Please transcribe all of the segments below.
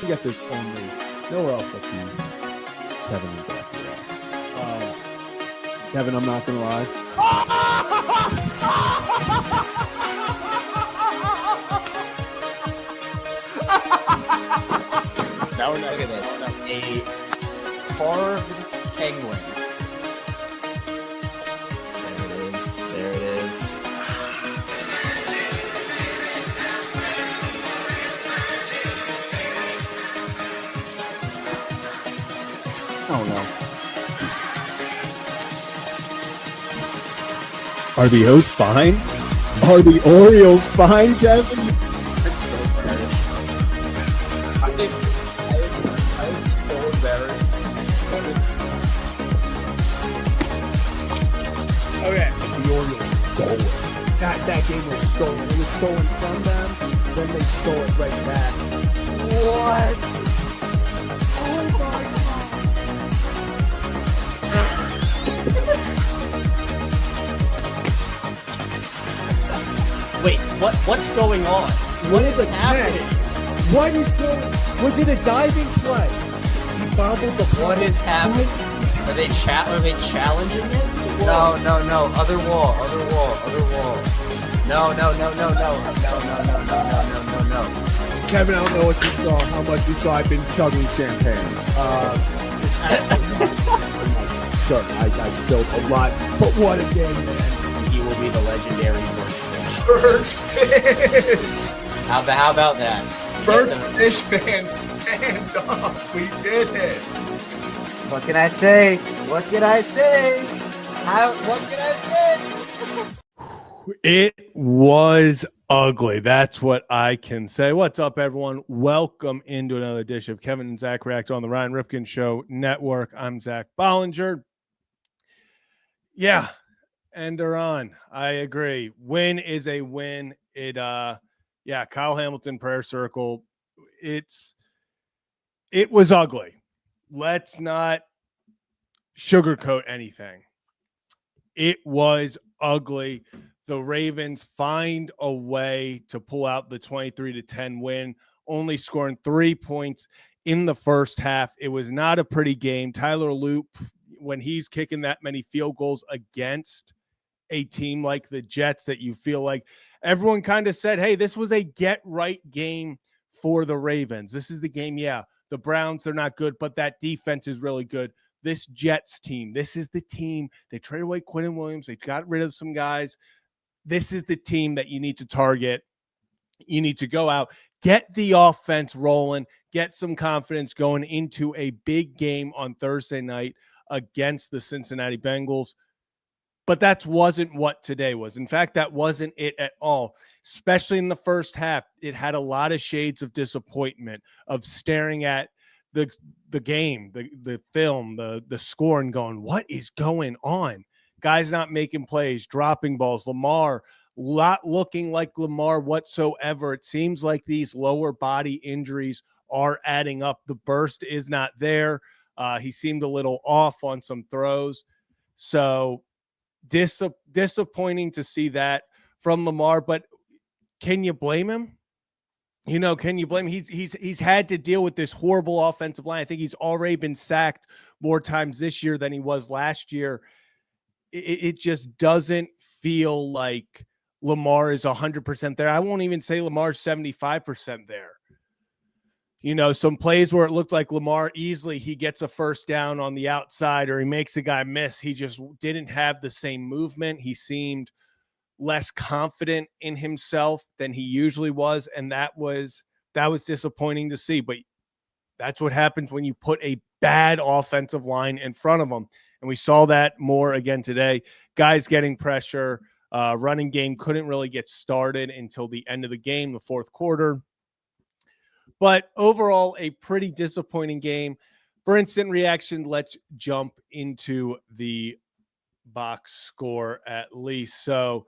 You get this only nowhere else but the Kevin and Zach. Kevin, I'm not gonna lie. Now look at this. A carved penguin. There it is. Oh no. Are the O's fine? Are the Orioles fine, Kevin? It's so embarrassing. I'm so embarrassed. Okay. The Orioles stole it. That game was stolen. It was stolen from them, then they stole it right back. What? Oh my God. Wait, what's going on? What is happening? What is going? Was it a diving play? He bobbled the ball. What is happening? Are they challenging it? No. Other wall. No. Kevin, I don't know what you saw, how much you saw. I've been chugging champagne. Sure, I spilled a lot, but what a game, man. He will be the legendary Birdfish! How about that? Birdfish fans, stand up. We did it. What can I say? What can I say? It was ugly. That's what I can say. What's up, everyone? Welcome into another edition of Kevin and Zach React on the Ryan Ripken Show Network. I'm Zach Bollinger. Yeah, and they're on. I agree. Win is a win. Kyle Hamilton prayer circle. It was ugly. Let's not sugarcoat anything. It was ugly. The Ravens find a way to pull out the 23-10 win, only scoring 3 points in the first half. It was not a pretty game. Tyler Loop, when he's kicking that many field goals against a team like the Jets that you feel like everyone kind of said, hey, this was a get-right game for the Ravens. This is the game, the Browns, they're not good, but that defense is really good. This Jets team, this is the team. They traded away Quinnen Williams. They got rid of some guys. This is the team that you need to target. You need to go out, get the offense rolling, get some confidence going into a big game on Thursday night against the Cincinnati Bengals. But that wasn't what today was. In fact, that wasn't it at all, especially in the first half. It had a lot of shades of disappointment, of staring at the game, the film, the score, and going, what is going on? Guys not making plays, dropping balls. Lamar not looking like Lamar whatsoever. It seems like these lower body injuries are adding up. The burst is not there. He seemed a little off on some throws. So disappointing to see that from Lamar, but can you blame him? Can you blame him? He's had to deal with this horrible offensive line. I think he's already been sacked more times this year than he was last year. It just doesn't feel like Lamar is 100% there. I won't even say Lamar's 75% there. Some plays where it looked like Lamar easily, he gets a first down on the outside or he makes a guy miss. He just didn't have the same movement. He seemed less confident in himself than he usually was. And that was disappointing to see. But that's what happens when you put a bad offensive line in front of them. And we saw that more again today. Guys getting pressure. Running game couldn't really get started until the end of the game, the fourth quarter. But overall, a pretty disappointing game. For instant reaction, let's jump into the box score at least. So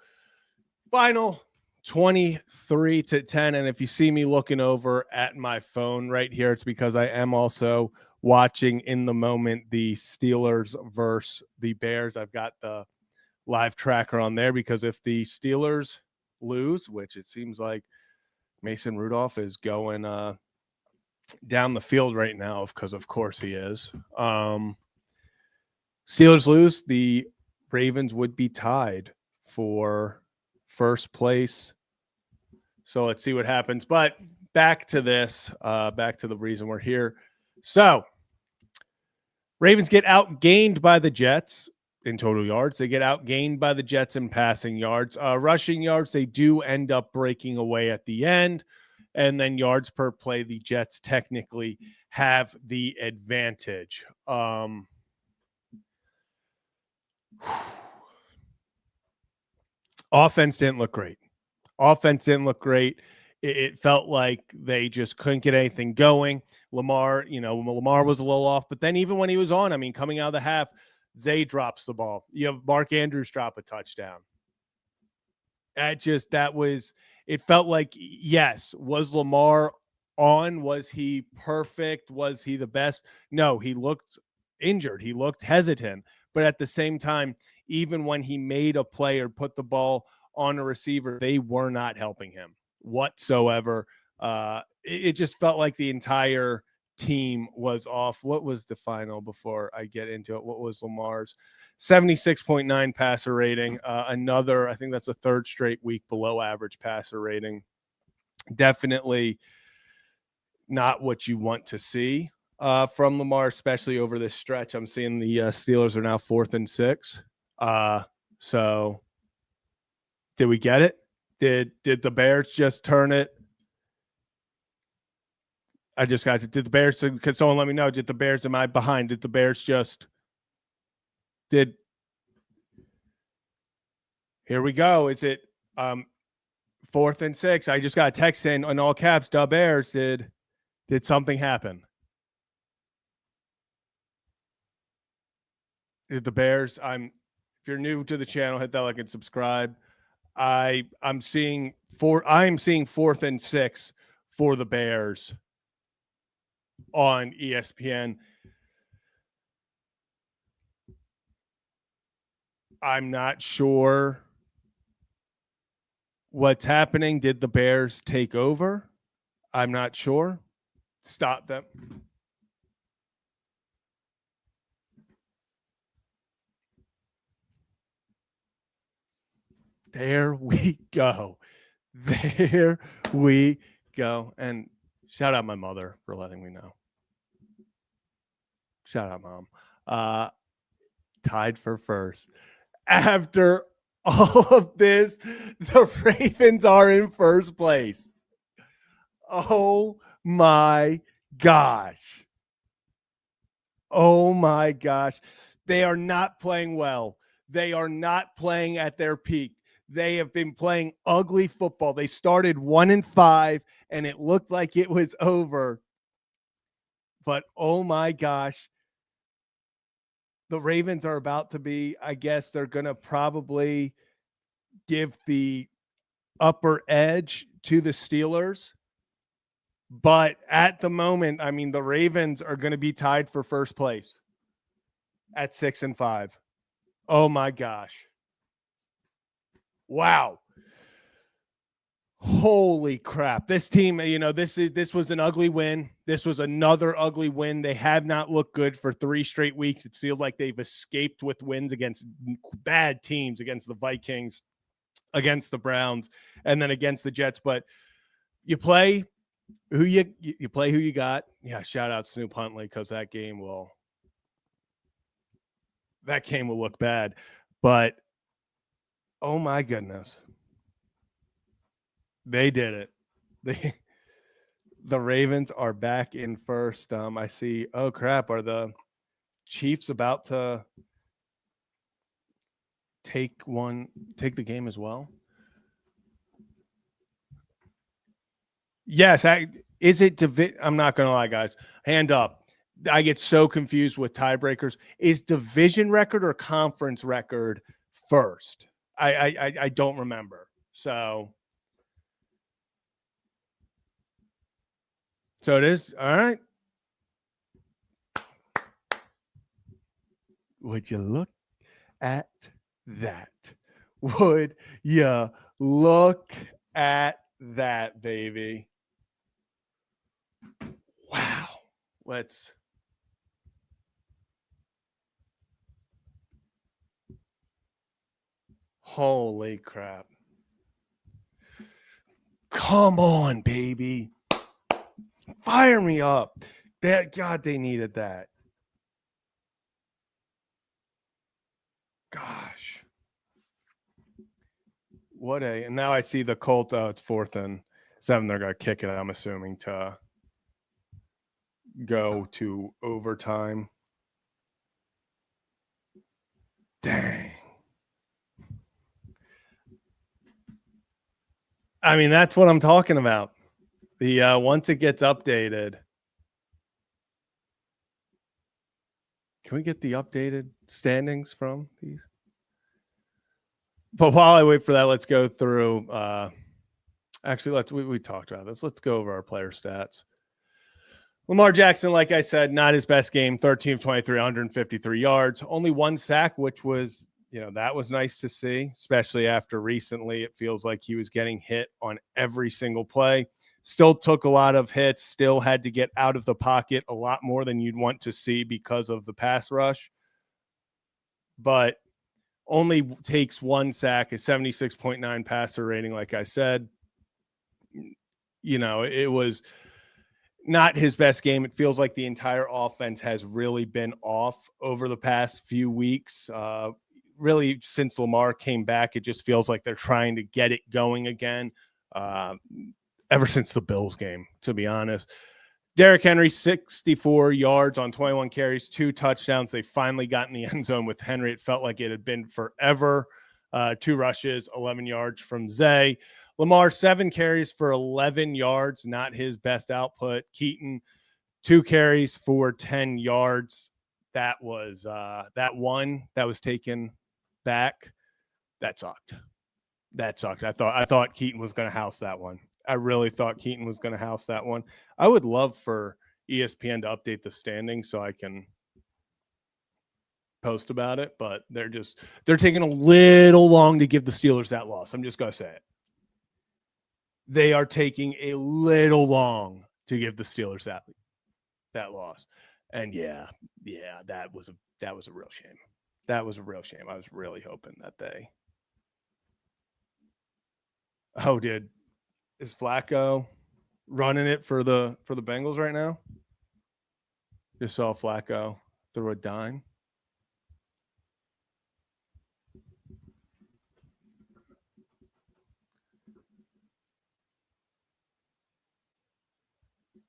final 23-10. And if you see me looking over at my phone right here, it's because I am also watching in the moment the Steelers versus the Bears. I've got the live tracker on there because if the Steelers lose, which it seems like Mason Rudolph is going down the field right now because, of course, he is. Steelers lose. The Ravens would be tied for first place. So let's see what happens. But back to this, back to the reason we're here. So Ravens get outgained by the Jets in total yards. They get outgained by the Jets in passing yards. Rushing yards, they do end up breaking away at the end. And then yards per play, the Jets technically have the advantage. Offense didn't look great. It felt like they just couldn't get anything going. Lamar was a little off, but then even when he was on, I mean, coming out of the half, Zay drops the ball. You have Mark Andrews drop a touchdown. It felt like, yes, was Lamar on? Was he perfect? Was he the best? No, he looked injured. He looked hesitant. But at the same time, even when he made a play or put the ball on a receiver, they were not helping him whatsoever. It just felt like the entire team was off. What was the final before I get into it? What was Lamar's? 76.9 passer rating. I think that's a third straight week below average passer rating. Definitely not what you want to see from Lamar, especially over this stretch. I'm seeing the Steelers are now 4th and 6. So did we get it? Did the Bears just turn it? I just got to. Did the Bears? Could someone let me know? Did the Bears? Am I behind? Did the Bears just? Did? Here we go. Is it 4th and 6? I just got a text in all caps. The Bears. Did something happen? Did the Bears? If you're new to the channel, hit that like and subscribe. I'm seeing 4th and 6 for the Bears on ESPN. I'm not sure what's happening. Did the Bears take over? I'm not sure. Stop them. There we go. There we go. And shout out my mother for letting me know. Shout out, Mom. Tied for first. After all of this, the Ravens are in first place. Oh my gosh. Oh my gosh. They are not playing well. They are not playing at their peak. They have been playing ugly football. They started 1-5 and it looked like it was over. But oh my gosh. The Ravens are about to be, I guess they're going to probably give the upper edge to the Steelers. But at the moment, I mean, the Ravens are going to be tied for first place at 6-5. Oh my gosh. Wow. Holy crap. This team, this was an ugly win. This was another ugly win. They have not looked good for 3 straight weeks. It feels like they've escaped with wins against bad teams, against the Vikings, against the Browns, and then against the Jets. But you play who you play who you got. Yeah, shout out Snoop Huntley, because that game will look bad. But oh my goodness. They did it. The Ravens are back in first. I see. Oh crap! Are the Chiefs about to take the game as well? Yes. Is it? I'm not gonna lie, guys. Hand up. I get so confused with tiebreakers. Is division record or conference record first? I don't remember. So it is. All right. Would you look at that? Would you look at that, baby? Wow. Let's. Holy crap. Come on, baby. Fire me up. God, they needed that. Gosh. And now I see the Colts. Oh, it's 4th and 7. They're going to kick it, I'm assuming, to go to overtime. Dang. I mean, that's what I'm talking about. The once it gets updated. Can we get the updated standings from these? But while I wait for that, let's go through. Actually, we talked about this. Let's go over our player stats. Lamar Jackson, like I said, not his best game. 13 of 23, 153 yards, only 1 sack, which was, that was nice to see, especially after recently. It feels like he was getting hit on every single play. Still took a lot of hits, still had to get out of the pocket a lot more than you'd want to see because of the pass rush. But only takes 1 sack, a 76.9 passer rating, like I said. It was not his best game. It feels like the entire offense has really been off over the past few weeks. Really, since Lamar came back, it just feels like they're trying to get it going again. Ever since the Bills game, to be honest. Derrick Henry, 64 yards on 21 carries, 2 touchdowns. They finally got in the end zone with Henry. It felt like it had been forever. 2 rushes, 11 yards from Zay. Lamar, 7 carries for 11 yards, not his best output. Keaton, 2 carries for 10 yards. That was that one that was taken back. That sucked. I thought Keaton was going to house that one. I really thought Keaton was going to house that one. I would love for ESPN to update the standings so I can post about it, but they're taking a little long to give the Steelers that loss. I'm just going to say it. They are taking a little long to give the Steelers that loss. And yeah, that was a real shame. That was a real shame. I was really hoping that they. Oh, is Flacco running it for the Bengals right now? Just saw Flacco throw a dime.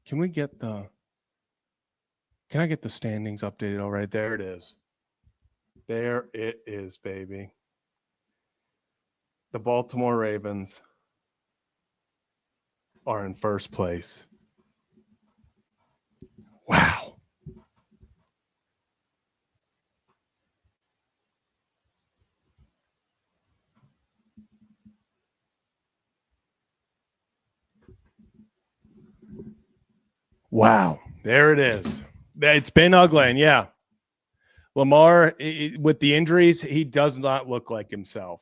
Can I get the standings updated? All right, there it is. There it is, baby. The Baltimore Ravens are in first place. Wow. Wow. There it is. It's been ugly. And yeah, Lamar, with the injuries, he does not look like himself.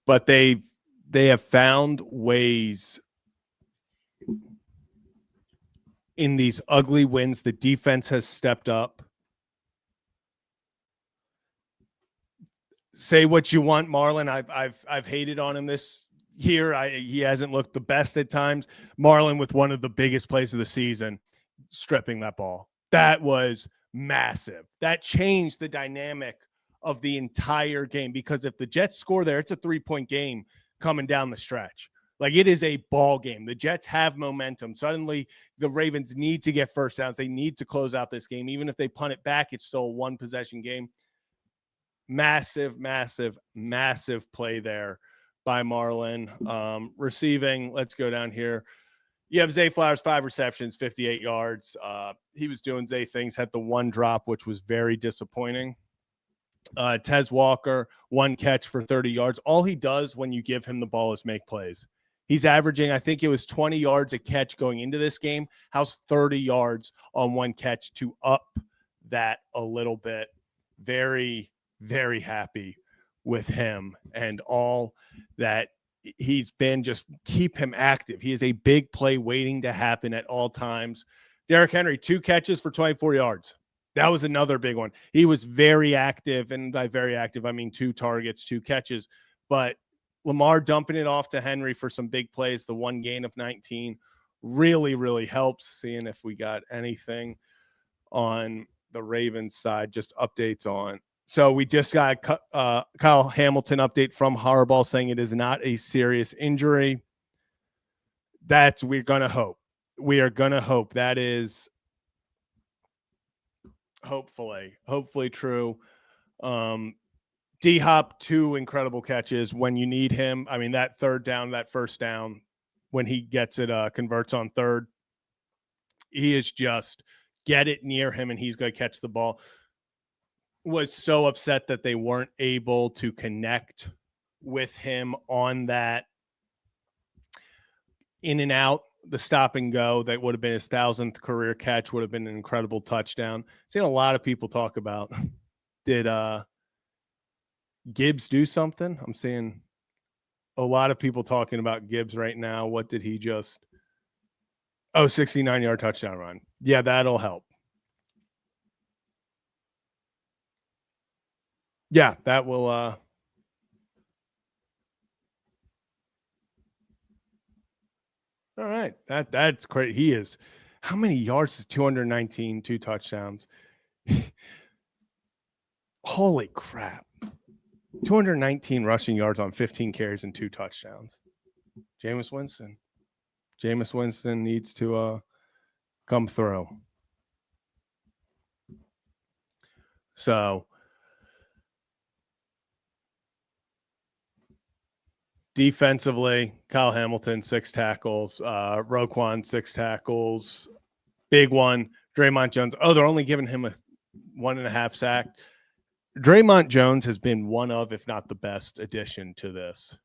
But they have found ways in these ugly wins. The defense has stepped up. Say what you want, Marlon. I've hated on him this year. He hasn't looked the best at times. Marlon with one of the biggest plays of the season, stripping that ball. That was massive. That changed the dynamic of the entire game, because if the Jets score there, it's a 3-point game coming down the stretch. Like, it is a ball game. The Jets have momentum. Suddenly, the Ravens need to get first downs. They need to close out this game. Even if they punt it back, it's still a 1-possession game. Massive, massive, massive play there by Marlon. Receiving, let's go down here. You have Zay Flowers, 5 receptions, 58 yards. He was doing Zay things, had the 1 drop, which was very disappointing. Tez Walker, 1 catch for 30 yards. All he does when you give him the ball is make plays. He's averaging, I think it was 20 yards a catch going into this game. How's 30 yards on 1 catch to up that a little bit? Very, very happy with him and all that he's been just keep him active. He is a big play waiting to happen at all times. Derrick Henry, 2 catches for 24 yards. That was another big one. He was very active, and by very active, I mean 2 targets, 2 catches. But Lamar dumping it off to Henry for some big plays, the 1 gain of 19, really, really helps. Seeing if we got anything on the Ravens side, just updates on. So we just got Kyle Hamilton update from Harbaugh saying it is not a serious injury. We're going to hope. We are going to hope. That is hopefully true. D-Hop, 2 incredible catches when you need him. I mean, that third down, that first down, when he gets it, converts on third, he is just get it near him and he's going to catch the ball. Was so upset that they weren't able to connect with him on that in and out, the stop and go. That would have been his 1,000th career catch, would have been an incredible touchdown. Seen a lot of people talk about, did Gibbs do something? I'm seeing a lot of people talking about Gibbs right now. What did he just? 69-yard touchdown run. Yeah, that'll help. Yeah, that will all right. That's great. He is. How many yards is 219, 2 touchdowns? Holy crap. 219 rushing yards on 15 carries and 2 touchdowns. Jameis Winston needs to come through. So defensively, Kyle Hamilton, 6 tackles. Roquan, 6 tackles. Big one. Draymond Jones. Oh, they're only giving him a 1.5 sack. Draymond Jones has been one of, if not the best addition to this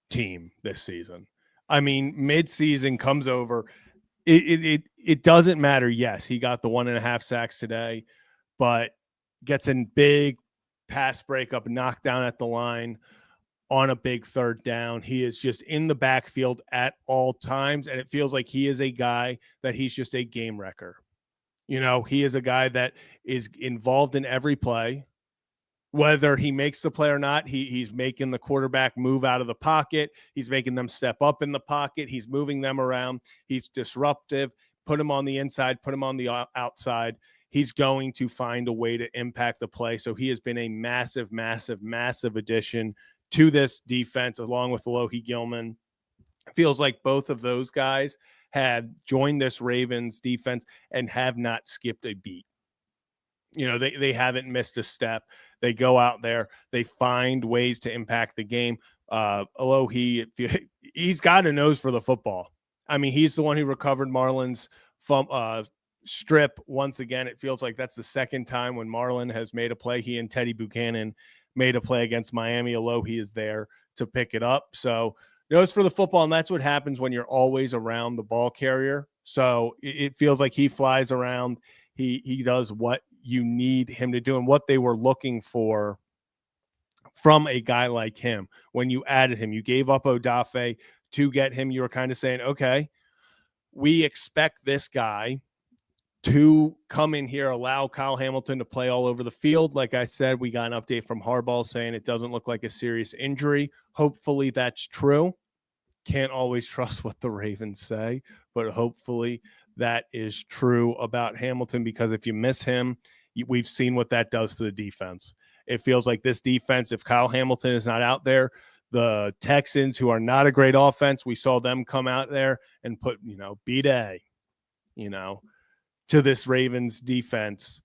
team this season. I mean, mid-season comes over. It doesn't matter. Yes, he got the 1.5 sacks today, but gets a big pass breakup, knocked down at the line on a big third down. He is just in the backfield at all times, and it feels like he is a guy that he's just a game wrecker. You know, he is a guy that is involved in every play. Whether he makes the play or not, he's making the quarterback move out of the pocket. He's making them step up in the pocket. He's moving them around. He's disruptive. Put him on the inside, put him on the outside. He's going to find a way to impact the play. So he has been a massive, massive, massive addition to this defense, along with Alohi Gilman. It feels like both of those guys had joined this Ravens defense and have not skipped a beat. You know, they haven't missed a step. They go out there, they find ways to impact the game. Alohi, he's got a nose for the football. I mean, he's the one who recovered Marlon's strip once again. It feels like that's the second time when Marlon has made a play. He and Teddy Buchanan made a play against Miami. Alohi is there to pick it up. So nose for the football, and that's what happens when you're always around the ball carrier. So it feels like he flies around. He does what you need him to do and what they were looking for from a guy like him. When you added him, you gave up Odafe to get him. You were kind of saying, okay, we expect this guy to come in here, allow Kyle Hamilton to play all over the field. Like I said, we got an update from Harbaugh saying it doesn't look like a serious injury. Hopefully that's true. Can't always trust what the Ravens say, but hopefully that is true about Hamilton, because if you miss him, we've seen what that does to the defense. It feels like this defense, if Kyle Hamilton is not out there, the Texans, who are not a great offense, we saw them come out there and put, beat A, to this Ravens defense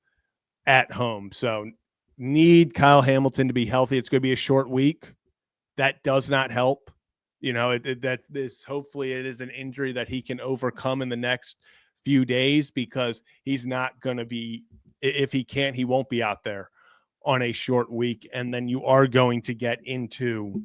at home. So need Kyle Hamilton to be healthy. It's going to be a short week. That does not help. Hopefully it is an injury that he can overcome in the next few days, because he's not going to be, if he can't, he won't be out there on a short week. And then you are going to get into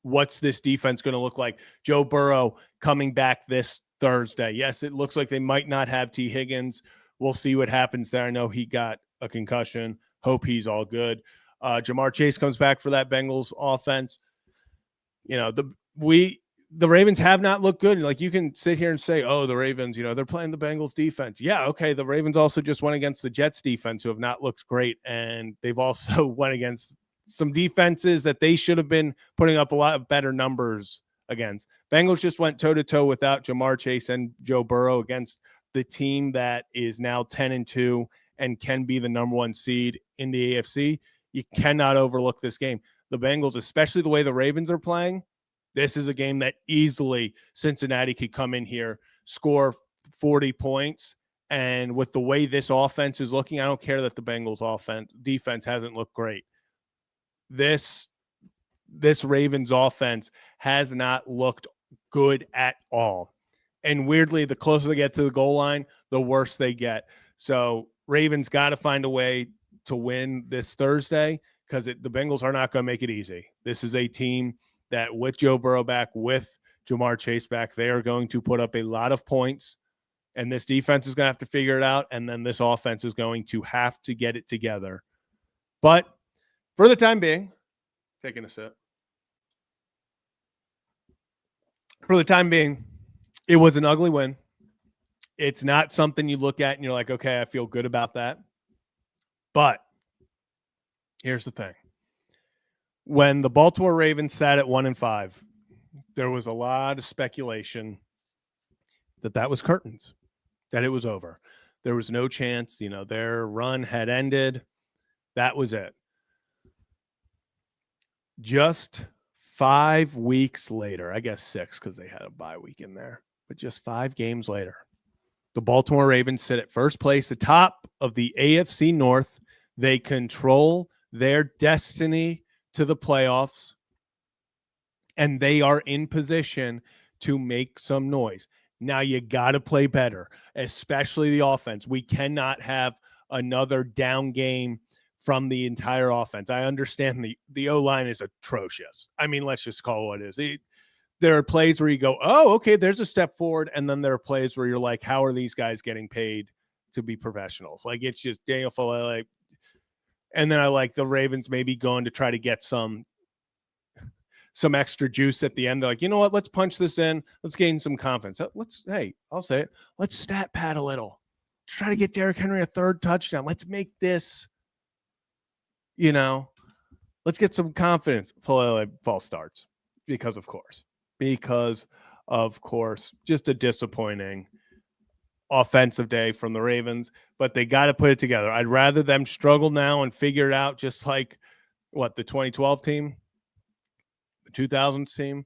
what's this defense going to look like? Joe Burrow coming back this Thursday. Yes, it looks like they might not have T. Higgins. We'll see what happens there. I know he got a concussion. Hope he's all good. Jamar Chase comes back for that Bengals offense. You know, the Ravens have not looked good. Like, you can sit here and say, oh, the Ravens, you know, they're playing the Bengals defense. Yeah, okay. The Ravens also just went against the Jets defense, who have not looked great. And they've also went against some defenses that they should have been putting up a lot of better numbers against. Bengals just went toe-to-toe without Jamar Chase and Joe Burrow against the team that is now 10-2 and can be the number one seed in the AFC. You cannot overlook this game. The Bengals, especially the way the Ravens are playing, this is a game that easily Cincinnati could come in here, score 40 points. And with the way this offense is looking, I don't care that the Bengals defense hasn't looked great. This Ravens offense has not looked good at all. And weirdly, the closer they get to the goal line, the worse they get. So Ravens got to find a way to win this Thursday, because the Bengals are not going to make it easy. This is a team that, with Joe Burrow back, with Jamar Chase back, they are going to put up a lot of points, and this defense is going to have to figure it out, and then this offense is going to have to get it together. But for the time being, taking a sip. For the time being, it was an ugly win. It's not something you look at and you're like, okay, I feel good about that. But here's the thing. When the Baltimore Ravens sat at 1-5, there was a lot of speculation that was curtains, that it was over. There was no chance, you know, their run had ended. That was it. Just 5 weeks later, I guess 6 because they had a bye week in there, but just 5 games later, the Baltimore Ravens sit at first place, atop of the AFC North. They control their destiny to the playoffs, and they are in position to make some noise. Now you got to play better, especially the offense. We cannot have another down game from the entire offense. I understand the O-line is atrocious. I mean, let's just call it what it is. There are plays where you go, oh, okay, there's a step forward. And then there are plays where you're like, how are these guys getting paid to be professionals? Like, it's just Daniel Falele. And then I like the Ravens maybe going to try to get some extra juice at the end. They're like, you know what? Let's punch this in. Let's gain some confidence. I'll say it. Let's stat pad a little. Let's try to get Derrick Henry a third touchdown. Let's make this, you know, let's get some confidence. False starts because of course, just a disappointing offensive day from the Ravens, but they got to put it together. I'd rather them struggle now and figure it out, just like the 2012 team, the 2000s team.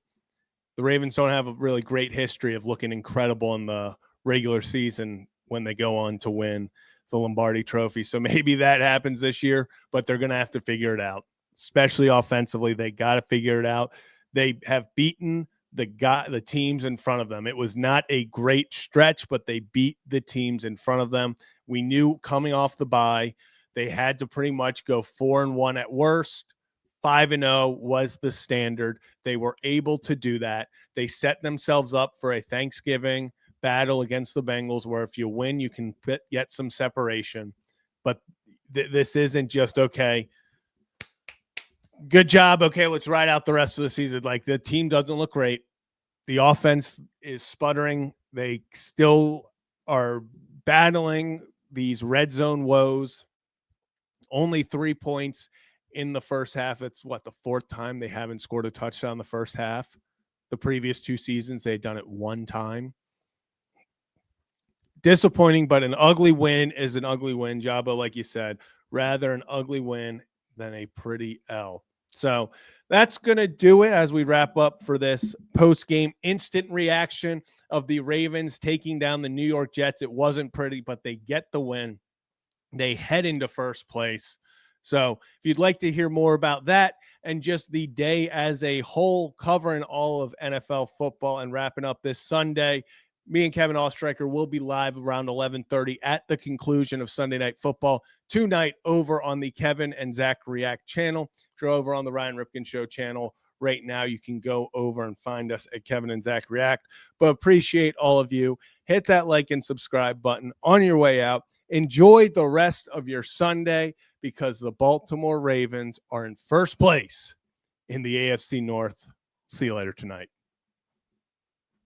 The Ravens don't have a really great history of looking incredible in the regular season when they go on to win the Lombardi Trophy. So maybe that happens this year, but they're going to have to figure it out, especially offensively. They got to figure it out. They have beaten the teams in front of them. It was not a great stretch, but they beat the teams in front of them. We knew coming off the bye, they had to pretty much go 4-1 at worst. 5-0 was the standard. They were able to do that. They set themselves up for a Thanksgiving battle against the Bengals, where if you win, you can get some separation. But this isn't just, okay, good job. Okay, let's ride out the rest of the season. Like, the team doesn't look great. The offense is sputtering. They still are battling these red zone woes. Only 3 points in the first half. It's the 4th time they haven't scored a touchdown in the first half. The previous 2 seasons, they had done it 1 time. Disappointing, but an ugly win is an ugly win, Jabba, like you said. Rather an ugly win than a pretty L. So that's going to do it as we wrap up for this post-game instant reaction of the Ravens taking down the New York Jets. It wasn't pretty, but they get the win. They head into first place. So if you'd like to hear more about that and just the day as a whole, covering all of NFL football and wrapping up this Sunday, me and Kevin Ostreicher will be live around 11:30 at the conclusion of Sunday Night Football tonight over on the Kevin and Zach React channel. If you're over on the Ryan Ripken Show channel right now, you can go over and find us at Kevin and Zach React. But appreciate all of you. Hit that like and subscribe button on your way out. Enjoy the rest of your Sunday because the Baltimore Ravens are in first place in the AFC North. See you later tonight.